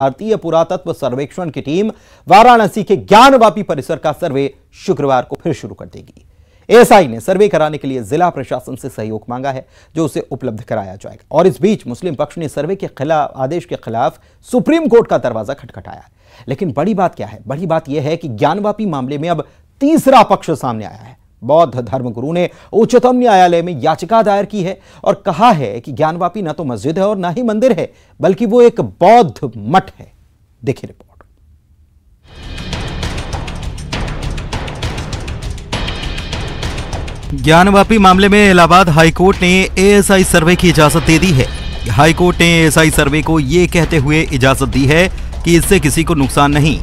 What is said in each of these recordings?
भारतीय पुरातत्व सर्वेक्षण की टीम वाराणसी के ज्ञानवापी परिसर का सर्वे शुक्रवार को फिर शुरू कर देगी। एएसआई ने सर्वे कराने के लिए जिला प्रशासन से सहयोग मांगा है, जो उसे उपलब्ध कराया जाएगा। और इस बीच मुस्लिम पक्ष ने सर्वे के खिलाफ आदेश के खिलाफ सुप्रीम कोर्ट का दरवाजा खटखटाया है। लेकिन बड़ी बात क्या है? बड़ी बात यह है कि ज्ञानवापी मामले में अब तीसरा पक्ष सामने आया है। बौद्ध धर्मगुरु ने उच्चतम न्यायालय में याचिका दायर की है और कहा है कि ज्ञानवापी न तो मस्जिद है और न ही मंदिर है, बल्कि वो एक बौद्ध मठ है। देखिए रिपोर्ट। ज्ञानवापी मामले में इलाहाबाद हाईकोर्ट ने एएसआई सर्वे की इजाजत दे दी है। हाईकोर्ट ने एएसआई सर्वे को यह कहते हुए इजाजत दी है कि इससे किसी को नुकसान नहीं।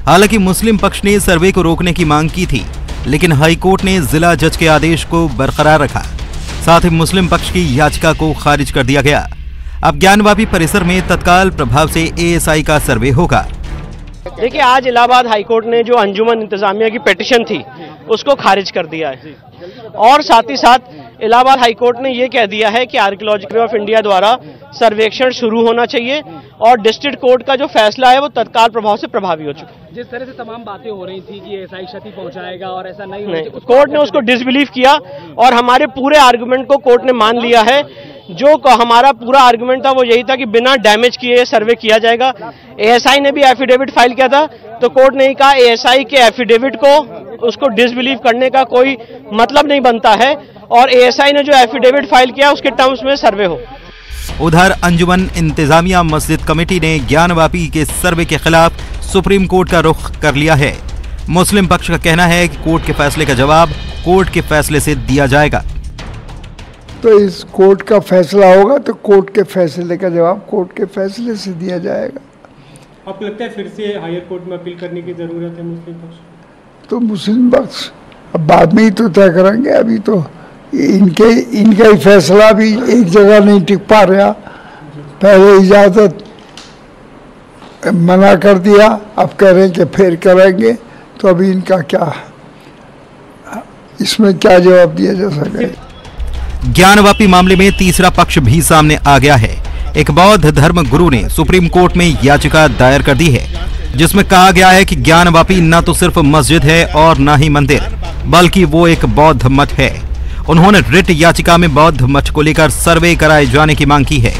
हालांकि मुस्लिम पक्ष ने सर्वे को रोकने की मांग की थी, लेकिन हाईकोर्ट ने जिला जज के आदेश को बरकरार रखा। साथ ही मुस्लिम पक्ष की याचिका को खारिज कर दिया गया। अब ज्ञानवापी परिसर में तत्काल प्रभाव से एएसआई का सर्वे होगा। देखिए, आज इलाहाबाद हाईकोर्ट ने जो अंजुमन इंतजामिया की पिटीशन थी उसको खारिज कर दिया है और साथ ही साथ इलाहाबाद हाईकोर्ट ने ये कह दिया है कि आर्कियोलॉजिकल ऑफ इंडिया द्वारा सर्वेक्षण शुरू होना चाहिए और डिस्ट्रिक्ट कोर्ट का जो फैसला है वो तत्काल प्रभाव से प्रभावी हो चुका है। जिस तरह से तमाम बातें हो रही थी कि एएसआई क्षति पहुंचाएगा और ऐसा नहीं, कोर्ट ने उसको डिसबिलीव किया और हमारे पूरे आर्गुमेंट को कोर्ट ने मान लिया है। जो हमारा पूरा आर्गुमेंट था वो यही था कि बिना डैमेज किए सर्वे किया जाएगा। एएसआई ने भी एफिडेविट फाइल किया था, तो कोर्ट ने कहा एएसआई के एफिडेविट को उसको डिसबिलीव करने का कोई मतलब नहीं बनता है और एएसआई ने जो एफिडेविट फाइल किया उसके टर्म्स में सर्वे हो। उधर अंजुमन इंतजामिया मस्जिद कमेटी ने ज्ञानवापी के सर्वे के खिलाफ सुप्रीम कोर्ट का रुख कर लिया है। मुस्लिम पक्ष का कहना है कि कोर्ट के फैसले का जवाब कोर्ट के फैसले से दिया जाएगा। तो इस कोर्ट का फैसला होगा तो कोर्ट के फैसले का जवाब कोर्ट के फैसले से दिया जाएगा। आपको लगता है फिर से हायर कोर्ट में अपील करने की जरूरत है मुस्लिम पक्ष? तो मुस्लिम पक्ष अब बाद में ही तो तय करेंगे। अभी तो इनका ही फैसला भी एक जगह नहीं टिक पा रहा। पहले इजाजत मना कर दिया, अब कह रहे हैं कि फिर करेंगे, तो अभी इनका क्या, इसमें क्या जवाब दिया जा सके। ज्ञानवापी मामले में तीसरा पक्ष भी सामने आ गया है। एक बौद्ध धर्म गुरु ने सुप्रीम कोर्ट में याचिका दायर कर दी है, जिसमें कहा गया है कि ज्ञानवापी न तो सिर्फ मस्जिद है और न ही मंदिर, बल्कि वो एक बौद्ध मठ है। उन्होंने रिट याचिका में बौद्ध मठ को लेकर सर्वे कराए जाने की मांग की है।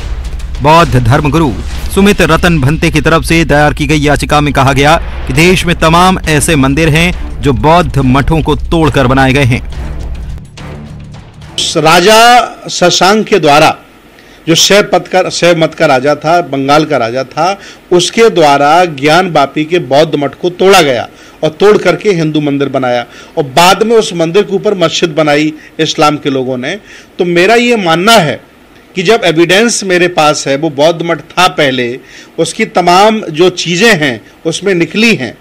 बौद्ध धर्मगुरु सुमित रतन भंते की तरफ से दायर की गई याचिका में कहा गया कि देश में तमाम ऐसे मंदिर हैं जो बौद्ध मठों को तोड़कर बनाए गए हैं। राजा शशांक के द्वारा जो शैवमत का राजा था, बंगाल का राजा था, उसके द्वारा ज्ञानवापी के बौद्ध मठ को तोड़ा गया और तोड़ करके हिंदू मंदिर बनाया और बाद में उस मंदिर के ऊपर मस्जिद बनाई इस्लाम के लोगों ने। तो मेरा ये मानना है कि जब एविडेंस मेरे पास है, वो बौद्ध मठ था पहले, उसकी तमाम जो चीज़ें हैं उसमें निकली हैं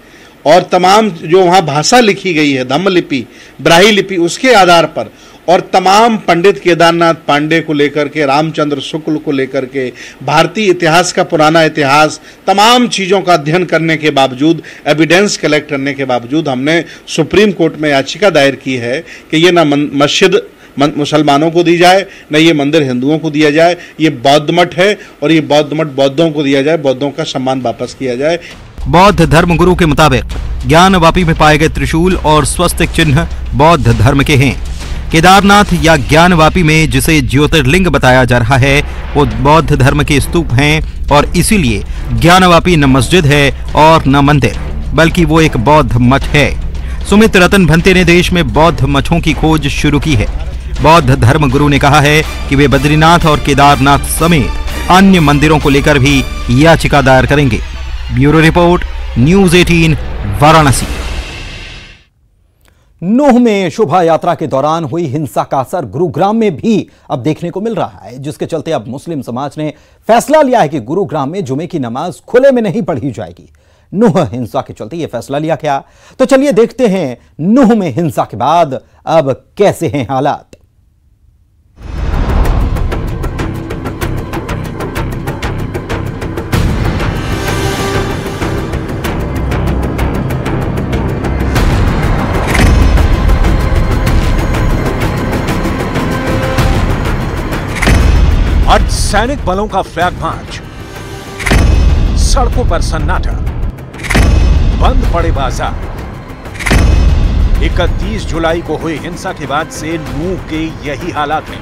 और तमाम जो वहाँ भाषा लिखी गई है, धम्म लिपि, ब्राही लिपि, उसके आधार पर और तमाम पंडित केदारनाथ पांडे को लेकर के, रामचंद्र शुक्ल को लेकर के, भारतीय इतिहास का पुराना इतिहास, तमाम चीज़ों का अध्ययन करने के बावजूद, एविडेंस कलेक्ट करने के बावजूद हमने सुप्रीम कोर्ट में याचिका दायर की है कि ये ना मस्जिद मुसलमानों को दी जाए, न ये मंदिर हिंदुओं को दिया जाए। ये बौद्ध मठ है और ये बौद्ध मठ बौद्धों को दिया जाए, बौद्धों का सम्मान वापस किया जाए। बौद्ध धर्मगुरु के मुताबिक ज्ञानवापी में पाए गए त्रिशूल और स्वस्तिक चिन्ह बौद्ध धर्म के हैं। केदारनाथ या ज्ञानवापी में जिसे ज्योतिर्लिंग बताया जा रहा है वो बौद्ध धर्म के स्तूप हैं और इसीलिए ज्ञानवापी न मस्जिद है और न मंदिर, बल्कि वो एक बौद्ध मठ है। सुमित रतन भंते ने देश में बौद्ध मठों की खोज शुरू की है। बौद्ध धर्म गुरु ने कहा है कि वे बद्रीनाथ और केदारनाथ समेत अन्य मंदिरों को लेकर भी याचिका दायर करेंगे। Bureau report, news 18, Varanasi. Nuh में शोभा यात्रा के दौरान हुई हिंसा का असर गुरुग्राम में भी अब देखने को मिल रहा है, जिसके चलते अब मुस्लिम समाज ने फैसला लिया है कि गुरुग्राम में जुमे की नमाज खुले में नहीं पढ़ी जाएगी। नूह हिंसा के चलते यह फैसला लिया गया। तो चलिए देखते हैं नूह में हिंसा के बाद अब कैसे हैं हालात। आज सैनिक बलों का फ्लैग मार्च, सड़कों पर सन्नाटा, बंद पड़े बाजार। 31 जुलाई को हुई हिंसा के बाद से नूंह के यही हालात हैं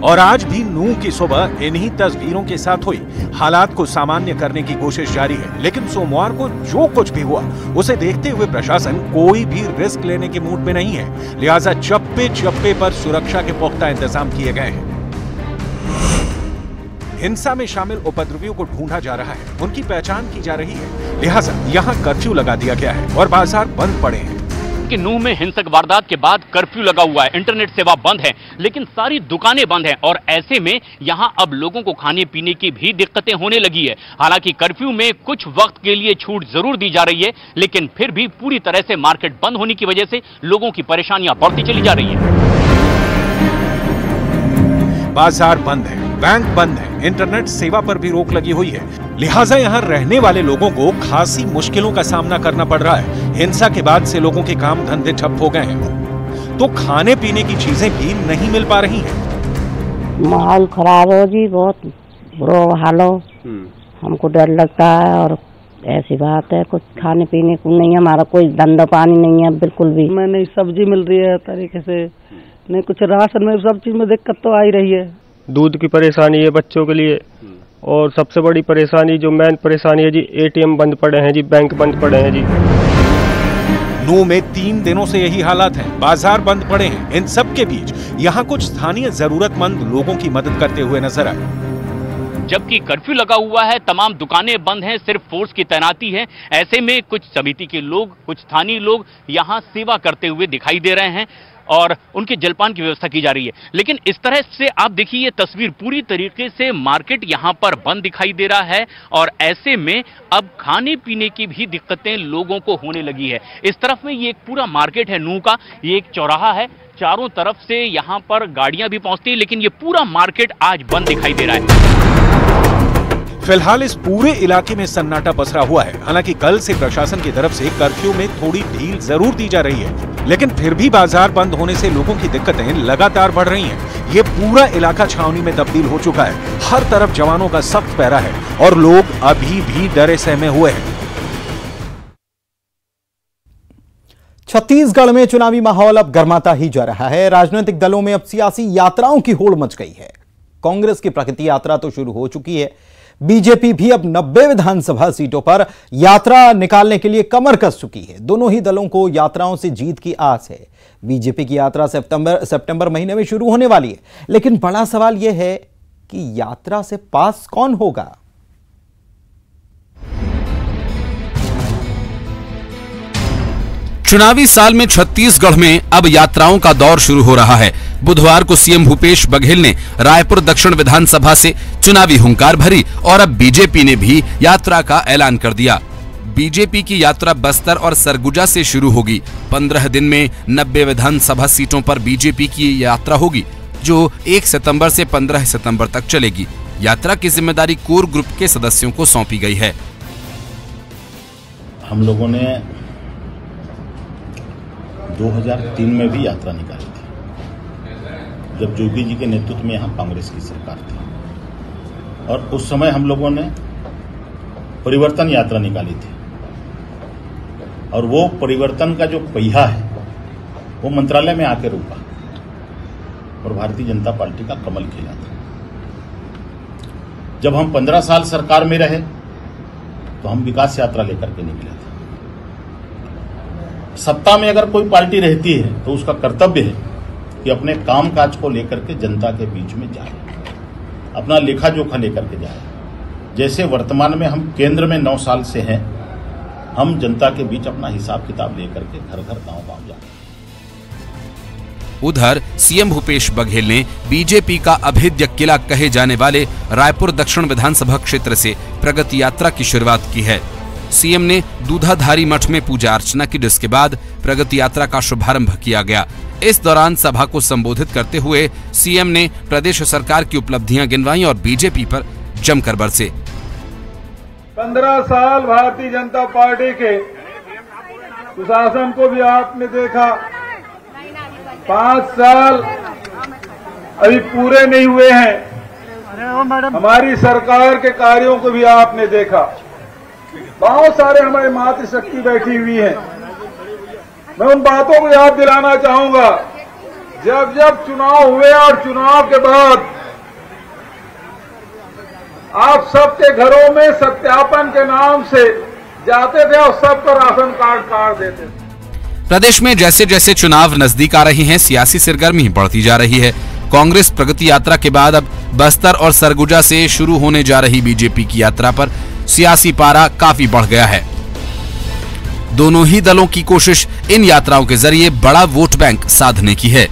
और आज भी नूंह की सुबह इन्हीं तस्वीरों के साथ हुई हालात को सामान्य करने की कोशिश जारी है। लेकिन सोमवार को जो कुछ भी हुआ उसे देखते हुए प्रशासन कोई भी रिस्क लेने के मूड में नहीं है, लिहाजा चप्पे चप्पे पर सुरक्षा के पुख्ता इंतजाम किए गए हैं। हिंसा में शामिल उपद्रवियों को ढूंढा जा रहा है, उनकी पहचान की जा रही है, लिहाजा यहाँ कर्फ्यू लगा दिया गया है और बाजार बंद पड़े हैं। कि नूंह में हिंसक वारदात के बाद कर्फ्यू लगा हुआ है, इंटरनेट सेवा बंद है, लेकिन सारी दुकानें बंद हैं और ऐसे में यहां अब लोगों को खाने पीने की भी दिक्कतें होने लगी है। हालांकि कर्फ्यू में कुछ वक्त के लिए छूट जरूर दी जा रही है, लेकिन फिर भी पूरी तरह से मार्केट बंद होने की वजह से लोगों की परेशानियां बढ़ती चली जा रही है। बाजार बंद है, बैंक बंद है, इंटरनेट सेवा पर भी रोक लगी हुई है, लिहाजा यहाँ रहने वाले लोगों को खासी मुश्किलों का सामना करना पड़ रहा है। हिंसा के बाद से लोगों के काम धंधे ठप हो गए हैं, तो खाने पीने की चीजें भी नहीं मिल पा रही हैं। माहौल खराब हो जी, बहुत बुरा हाल हो, हमको डर लगता है और ऐसी बात है, कुछ खाने पीने को नहीं है, हमारा कोई धंधा पानी नहीं है बिल्कुल भी। मैं नहीं, सब्जी मिल रही है तरीके से नहीं, कुछ राशन में सब चीज में दिक्कत तो आ ही रही है। दूध की परेशानी है बच्चों के लिए और सबसे बड़ी परेशानी जो मेन परेशानी है जी, एटीएम बंद पड़े हैं जी, बैंक बंद पड़े हैं जी। नूंह में 3 दिनों से यही हालात हैं, बाजार बंद पड़े हैं। इन सब के बीच यहाँ कुछ स्थानीय जरूरतमंद लोगों की मदद करते हुए नजर आए। जबकि कर्फ्यू लगा हुआ है, तमाम दुकानें बंद हैं, सिर्फ फोर्स की तैनाती है। ऐसे में कुछ समिति के लोग, कुछ स्थानीय लोग यहाँ सेवा करते हुए दिखाई दे रहे हैं और उनके जलपान की व्यवस्था की जा रही है। लेकिन इस तरह से आप देखिए, ये तस्वीर पूरी तरीके से मार्केट यहाँ पर बंद दिखाई दे रहा है और ऐसे में अब खाने पीने की भी दिक्कतें लोगों को होने लगी है। इस तरफ में ये एक पूरा मार्केट है नूंह का, ये एक चौराहा है, चारों तरफ से यहाँ पर गाड़ियां भी पहुंचती है, लेकिन ये पूरा मार्केट आज बंद दिखाई दे रहा है। फिलहाल इस पूरे इलाके में सन्नाटा पसरा हुआ है। हालांकि कल से प्रशासन की तरफ से कर्फ्यू में थोड़ी ढील जरूर दी जा रही है, लेकिन फिर भी बाजार बंद होने से लोगों की दिक्कतें लगातार बढ़ रही हैं। ये पूरा इलाका छावनी में तब्दील हो चुका है, हर तरफ जवानों का सख्त पहरा है और लोग अभी भी डरे सहमे हुए हैं। छत्तीसगढ़ में चुनावी माहौल अब गर्माता ही जा रहा है। राजनीतिक दलों में अब सियासी यात्राओं की होड़ मच गई है। कांग्रेस की प्रगति यात्रा तो शुरू हो चुकी है, बीजेपी भी अब 90 विधानसभा सीटों पर यात्रा निकालने के लिए कमर कस चुकी है। दोनों ही दलों को यात्राओं से जीत की आस है। बीजेपी की यात्रा सितंबर महीने में शुरू होने वाली है, लेकिन बड़ा सवाल यह है कि यात्रा से पास कौन होगा। चुनावी साल में छत्तीसगढ़ में अब यात्राओं का दौर शुरू हो रहा है। बुधवार को सीएम भूपेश बघेल ने रायपुर दक्षिण विधानसभा से चुनावी हुंकार भरी और अब बीजेपी ने भी यात्रा का ऐलान कर दिया। बीजेपी की यात्रा बस्तर और सरगुजा से शुरू होगी। 15 दिन में 90 विधानसभा सीटों पर बीजेपी की यात्रा होगी, जो 1 सितंबर से 15 सितंबर तक चलेगी। यात्रा की जिम्मेदारी कोर ग्रुप के सदस्यों को सौंपी गई है। हम लोगों ने 2003 में भी यात्रा निकाली थी, जब जोगी जी के नेतृत्व में यहाँ कांग्रेस की सरकार थी, और उस समय हम लोगों ने परिवर्तन यात्रा निकाली थी और वो परिवर्तन का जो पहिया है वो मंत्रालय में आके रुका और भारतीय जनता पार्टी का कमल खिला था। जब हम 15 साल सरकार में रहे तो हम विकास यात्रा लेकर के निकले थे। सत्ता में अगर कोई पार्टी रहती है तो उसका कर्तव्य है कि अपने कामकाज को लेकर के जनता के बीच में जाए, अपना लेखा जोखा लेकर के जाए। जैसे वर्तमान में हम केंद्र में 9 साल से हैं, हम जनता के बीच अपना हिसाब किताब लेकर के घर घर गांव गांव जाए। उधर सीएम भूपेश बघेल ने बीजेपी का अभेद्य किला कहे जाने वाले रायपुर दक्षिण विधानसभा क्षेत्र से प्रगति यात्रा की शुरुआत की है। सीएम ने दूधाधारी मठ में पूजा अर्चना की, जिसके बाद प्रगति यात्रा का शुभारंभ किया गया। इस दौरान सभा को संबोधित करते हुए सीएम ने प्रदेश सरकार की उपलब्धियां गिनवाई और बीजेपी पर जमकर बरसे। 15 साल भारतीय जनता पार्टी के सुशासन को भी आपने देखा, 5 साल अभी पूरे नहीं हुए हैं हमारी सरकार के कार्यों को भी आपने देखा। बहुत सारे हमारी मातृशक्ति बैठी हुई है। मैं उन बातों को याद दिलाना चाहूंगा, जब जब चुनाव हुए और चुनाव के बाद आप सबके घरों में सत्यापन के नाम से जाते थे और सबको राशन कार्ड काट देते थे। प्रदेश में जैसे जैसे चुनाव नजदीक आ रहे हैं, सियासी सरगर्मी बढ़ती जा रही है। कांग्रेस प्रगति यात्रा के बाद अब बस्तर और सरगुजा से शुरू होने जा रही बीजेपी की यात्रा पर सियासी पारा काफी बढ़ गया है। दोनों ही दलों की कोशिश इन यात्राओं के जरिए बड़ा वोट बैंक साधने की है।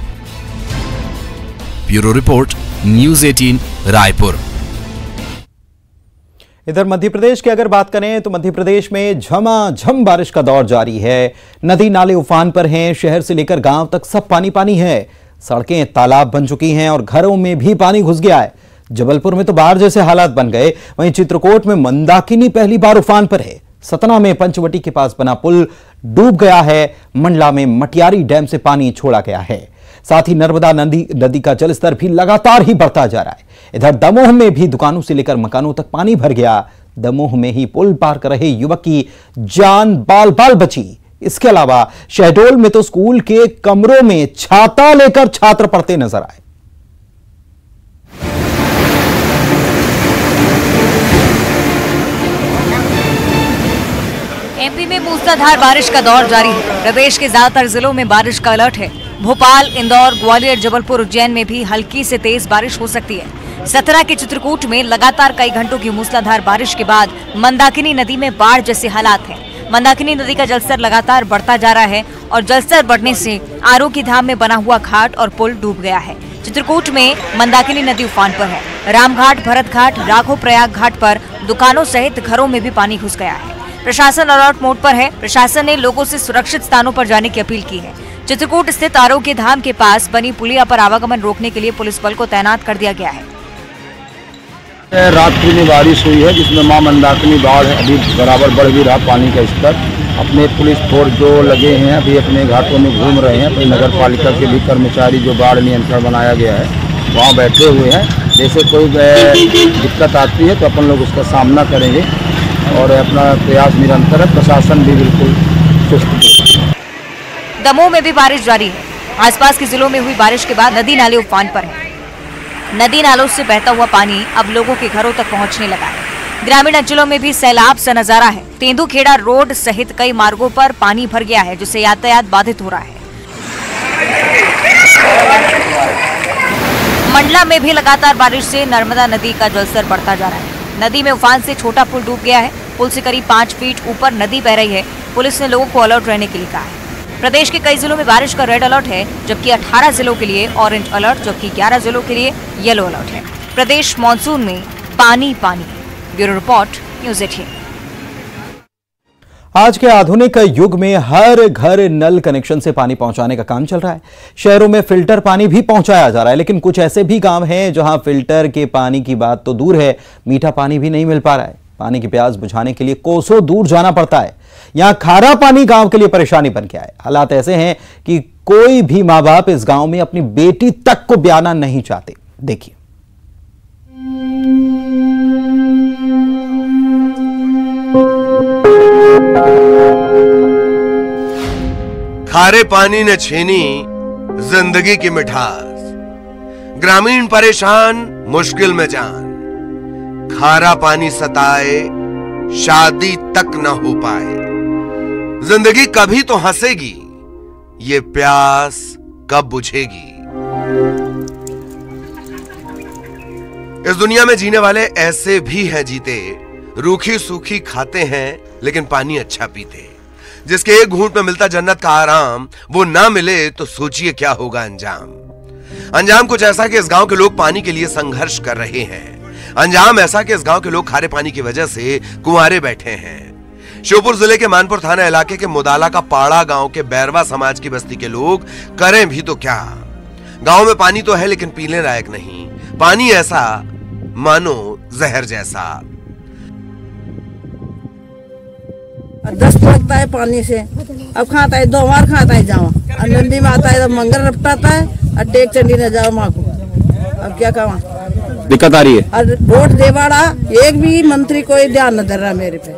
Bureau report, news 18 Raipur. इधर मध्य प्रदेश की अगर बात करें तो मध्य प्रदेश में झमाझम बारिश का दौर जारी है। नदी नाले उफान पर हैं, शहर से लेकर गांव तक सब पानी पानी है। सड़कें तालाब बन चुकी हैं और घरों में भी पानी घुस गया है। जबलपुर में तो बाढ़ जैसे हालात बन गए, वहीं चित्रकूट में मंदाकिनी पहली बार उफान पर है। सतना में पंचवटी के पास बना पुल डूब गया है। मंडला में मटियारी डैम से पानी छोड़ा गया है। साथ ही नर्मदा नदी का जलस्तर भी लगातार ही बढ़ता जा रहा है। इधर दमोह में भी दुकानों से लेकर मकानों तक पानी भर गया। दमोह में ही पुल पार कर रहे युवक की जान बाल बाल बची। इसके अलावा शहडोल में तो स्कूल के कमरों में छाता लेकर छात्र पढ़ते नजर आए। एमपी में मूसलाधार बारिश का दौर जारी है। प्रदेश के ज्यादातर जिलों में बारिश का अलर्ट है। भोपाल, इंदौर, ग्वालियर, जबलपुर, उज्जैन में भी हल्की से तेज बारिश हो सकती है। सतना के चित्रकूट में लगातार कई घंटों की मूसलाधार बारिश के बाद मंदाकिनी नदी में बाढ़ जैसे हालात हैं। मंदाकिनी नदी का जलस्तर लगातार बढ़ता जा रहा है और जलस्तर बढ़ने से आरो की धाम में बना हुआ घाट और पुल डूब गया है। चित्रकूट में मंदाकिनी नदी उफान पर है। रामघाट, भरत घाट, राघो प्रयाग घाट पर दुकानों सहित घरों में भी पानी घुस गया है। प्रशासन अलर्ट मोड पर है। प्रशासन ने लोगों से सुरक्षित स्थानों पर जाने की अपील की है। चित्रकूट स्थित आरोग्य धाम के पास बनी पुलिया पर आवागमन रोकने के लिए पुलिस बल को तैनात कर दिया गया है। रात्रि में बारिश हुई है जिसमें मां मंदाकिनी बाढ़ अभी बराबर बढ़ भी रहा पानी का स्तर। अपने पुलिस फोर्स जो लगे हैं अभी अपने घाटों में घूम रहे हैं। अपनी नगर पालिका के भी कर्मचारी जो बाढ़ नियंत्रण बनाया गया है वहाँ बैठे हुए हैं। जैसे कोई दिक्कत आती है तो अपन लोग उसका सामना करेंगे और अपना प्रयास निरंतर है। प्रशासन भी बिल्कुल चुस्त। दमोह में भी बारिश जारी है। आसपास के जिलों में हुई बारिश के बाद नदी नाले उफान पर हैं। नदी नालों से बहता हुआ पानी अब लोगों के घरों तक पहुंचने लगा है। ग्रामीण अंचलों में भी सैलाब सा नजारा है। तेंदुखेड़ा रोड सहित कई मार्गों पर पानी भर गया है जिससे यातायात बाधित हो रहा है। मंडला में भी लगातार बारिश से नर्मदा नदी का जलस्तर बढ़ता जा रहा है। नदी में उफान से छोटा पुल डूब गया है। पुल से करीब 5 फीट ऊपर नदी बह रही है। पुलिस ने लोगों को अलर्ट रहने के लिए कहा है। प्रदेश के कई जिलों में बारिश का रेड अलर्ट है, जबकि 18 जिलों के लिए ऑरेंज अलर्ट, जबकि 11 जिलों के लिए येलो अलर्ट है। प्रदेश मानसून में पानी पानी। Bureau report, news 18। आज के आधुनिक युग में हर घर नल कनेक्शन से पानी पहुंचाने का काम चल रहा है। शहरों में फिल्टर पानी भी पहुंचाया जा रहा है, लेकिन कुछ ऐसे भी गांव हैं जहां फिल्टर के पानी की बात तो दूर है, मीठा पानी भी नहीं मिल पा रहा है। पानी की प्यास बुझाने के लिए कोसों दूर जाना पड़ता है। यहां खारा पानी गांव के लिए परेशानी बन गया है। हालात ऐसे हैं कि कोई भी मां बाप इस गांव में अपनी बेटी तक को ब्याना नहीं चाहते। देखिए, खारे पानी ने छीनी जिंदगी की मिठास, ग्रामीण परेशान मुश्किल में जान। खारा पानी सताए, शादी तक न हो पाए। जिंदगी कभी तो हंसेगी, ये प्यास कब बुझेगी। इस दुनिया में जीने वाले ऐसे भी हैं जीते, रूखी सूखी खाते हैं लेकिन पानी अच्छा पीते। जिसके एक घूंट में मिलता जन्नत का आराम, वो ना मिले तो सोचिए क्या होगा अंजाम। अंजाम कुछ ऐसा कि इस गांव के लोग पानी के लिए संघर्ष कर रहे हैं। अंजाम ऐसा कि इस गांव के लोग खारे पानी की वजह से कुंवारे बैठे हैं। श्योपुर जिले के मानपुर थाना इलाके के मुदाला का पाड़ा गांव के बैरवा समाज की बस्ती के लोग करें भी तो क्या। गांव में पानी तो है लेकिन पीने लायक नहीं। पानी ऐसा मानो जहर जैसा। दस्त लगता है पानी से। अब खाता है 2 बार खाता है जाओ। नंदी में आता है तो मंगल रपटाता है और टेक चंडी न जाओ माँ को। अब क्या कहा। दिक्कत आ रही है। और वोट देवाड़ा एक भी मंत्री कोई ध्यान न दे रहा मेरे पे।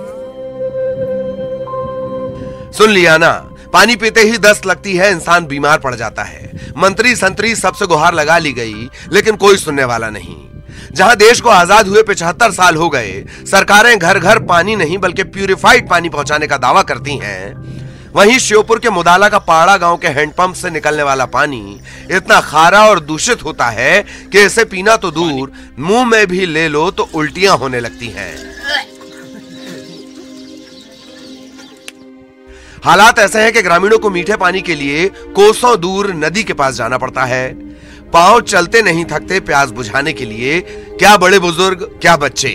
सुन लिया ना, पानी पीते ही दस्त लगती है, इंसान बीमार पड़ जाता है। मंत्री संतरी सबसे गुहार लगा ली गई, लेकिन कोई सुनने वाला नहीं। जहां देश को आजाद हुए 75 साल हो गए, सरकारें घर घर पानी नहीं बल्कि प्यूरिफाइड पानी पहुंचाने का दावा करती हैं, वहीं श्योपुर के मुदाला का पाड़ा गांव के हैंडपंप से निकलने वाला पानी इतना खारा और दूषित होता है कि इसे पीना तो दूर, मुंह में भी ले लो तो उल्टियां होने लगती हैं। हालात ऐसे हैं कि ग्रामीणों को मीठे पानी के लिए कोसों दूर नदी के पास जाना पड़ता है। पांव चलते नहीं थकते प्यास बुझाने के लिए। क्या बड़े बुजुर्ग, क्या बच्चे,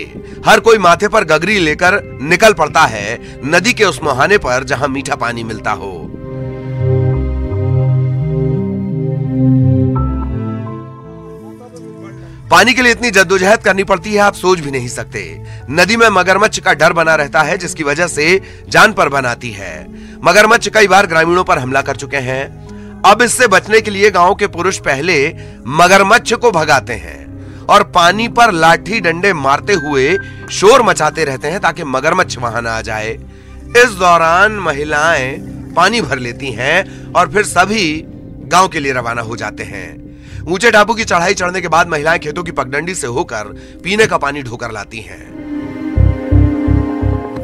हर कोई माथे पर गगरी लेकर निकल पड़ता है नदी के उस मुहाने पर जहां मीठा पानी मिलता हो। पानी के लिए इतनी जद्दोजहद करनी पड़ती है, आप सोच भी नहीं सकते। नदी में मगरमच्छ का डर बना रहता है, जिसकी वजह से जान पर बनाती है। मगरमच्छ कई बार ग्रामीणों पर हमला कर चुके हैं। अब इससे बचने के लिए गांव के पुरुष पहले मगरमच्छ को भगाते हैं और पानी पर लाठी डंडे मारते हुए शोर मचाते रहते हैं ताकि मगरमच्छ वहां ना आ जाए। इस दौरान महिलाएं पानी भर लेती हैं और फिर सभी गांव के लिए रवाना हो जाते हैं। ऊंचे ढाबू की चढ़ाई चढ़ने के बाद महिलाएं खेतों की पगडंडी से होकर पीने का पानी ढोकर लाती हैं।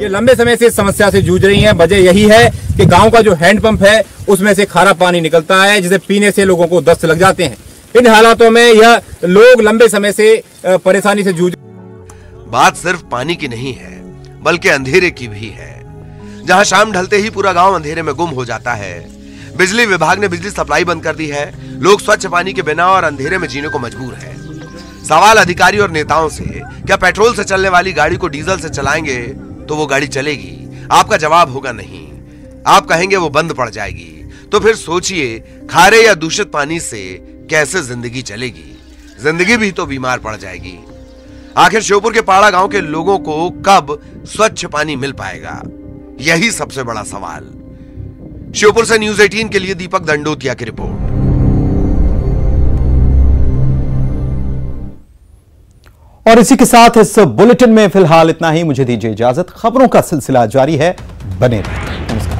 ये लंबे समय से इस समस्या से जूझ रही हैं। वजह यही है कि गांव का जो हैंडपंप है उसमें से खारा पानी निकलता है, जिसे पीने से लोगों को दस्त लग जाते हैं। इन हालातों में यह लोग लंबे समय से परेशानी से जूझ। बात सिर्फ पानी की नहीं है बल्कि अंधेरे की भी है। जहां शाम ढलते ही पूरा गांव अंधेरे में गुम हो जाता है। बिजली विभाग ने बिजली सप्लाई बंद कर दी है। लोग स्वच्छ पानी के बिना और अंधेरे में जीने को मजबूर है। सवाल अधिकारी और नेताओं से, क्या पेट्रोल से चलने वाली गाड़ी को डीजल से चलाएंगे तो वो गाड़ी चलेगी? आपका जवाब होगा नहीं। आप कहेंगे वो बंद पड़ जाएगी। तो फिर सोचिए, खारे या दूषित पानी से कैसे जिंदगी चलेगी? जिंदगी भी तो बीमार पड़ जाएगी। आखिर श्योपुर के पाड़ा गांव के लोगों को कब स्वच्छ पानी मिल पाएगा? यही सबसे बड़ा सवाल। श्योपुर से न्यूज़ 18 के लिए दीपक दंडोतिया की रिपोर्ट। और इसी के साथ इस बुलेटिन में फिलहाल इतना ही। मुझे दीजिए इजाजत। खबरों का सिलसिला जारी है, बने रहिए। नमस्कार।